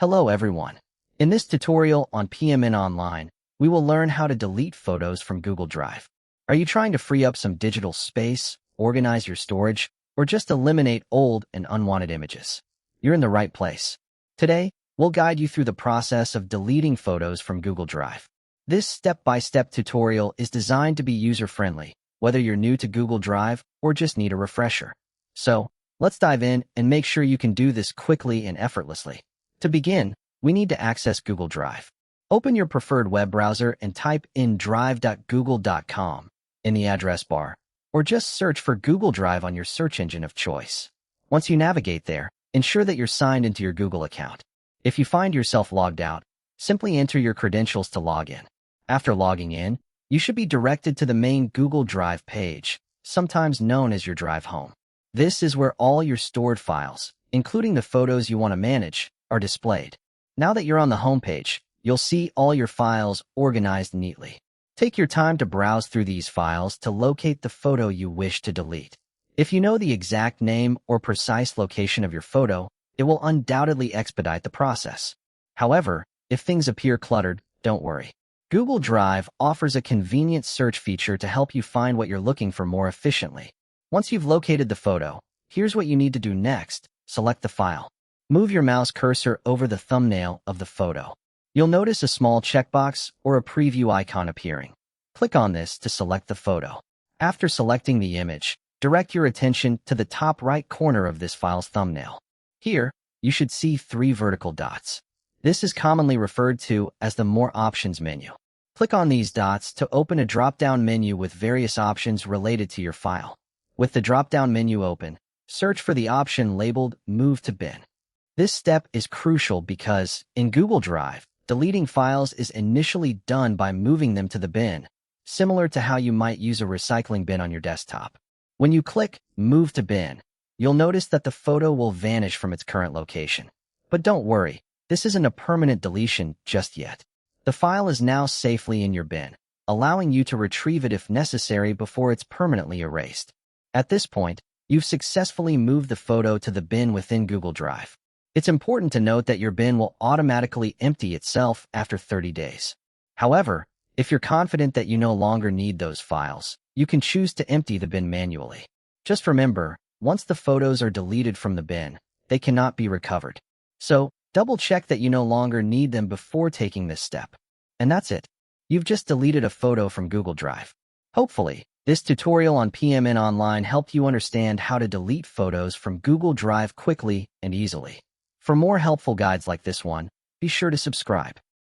Hello everyone. In this tutorial on PMN Online, we will learn how to delete photos from Google Drive. Are you trying to free up some digital space, organize your storage, or just eliminate old and unwanted images? You're in the right place. Today, we'll guide you through the process of deleting photos from Google Drive. This step-by-step tutorial is designed to be user-friendly, whether you're new to Google Drive or just need a refresher. So, let's dive in and make sure you can do this quickly and effortlessly. To begin, we need to access Google Drive. Open your preferred web browser and type in drive.google.com in the address bar, or just search for Google Drive on your search engine of choice. Once you navigate there, ensure that you're signed into your Google account. If you find yourself logged out, simply enter your credentials to log in. After logging in, you should be directed to the main Google Drive page, sometimes known as your Drive home. This is where all your stored files, including the photos you want to manage, are displayed. Now that you're on the home page, you'll see all your files organized neatly. Take your time to browse through these files to locate the photo you wish to delete. If you know the exact name or precise location of your photo, it will undoubtedly expedite the process. However, if things appear cluttered, don't worry. Google Drive offers a convenient search feature to help you find what you're looking for more efficiently. Once you've located the photo, here's what you need to do next. Select the file. Move your mouse cursor over the thumbnail of the photo. You'll notice a small checkbox or a preview icon appearing. Click on this to select the photo. After selecting the image, direct your attention to the top right corner of this file's thumbnail. Here, you should see 3 vertical dots. This is commonly referred to as the More Options menu. Click on these dots to open a drop-down menu with various options related to your file. With the drop-down menu open, search for the option labeled Move to Bin. This step is crucial because, in Google Drive, deleting files is initially done by moving them to the bin, similar to how you might use a recycling bin on your desktop. When you click Move to Bin, you'll notice that the photo will vanish from its current location. But don't worry, this isn't a permanent deletion just yet. The file is now safely in your bin, allowing you to retrieve it if necessary before it's permanently erased. At this point, you've successfully moved the photo to the bin within Google Drive. It's important to note that your bin will automatically empty itself after 30 days. However, if you're confident that you no longer need those files, you can choose to empty the bin manually. Just remember, once the photos are deleted from the bin, they cannot be recovered. So, double-check that you no longer need them before taking this step. And that's it. You've just deleted a photo from Google Drive. Hopefully, this tutorial on PMN Online helped you understand how to delete photos from Google Drive quickly and easily. For more helpful guides like this one, be sure to subscribe.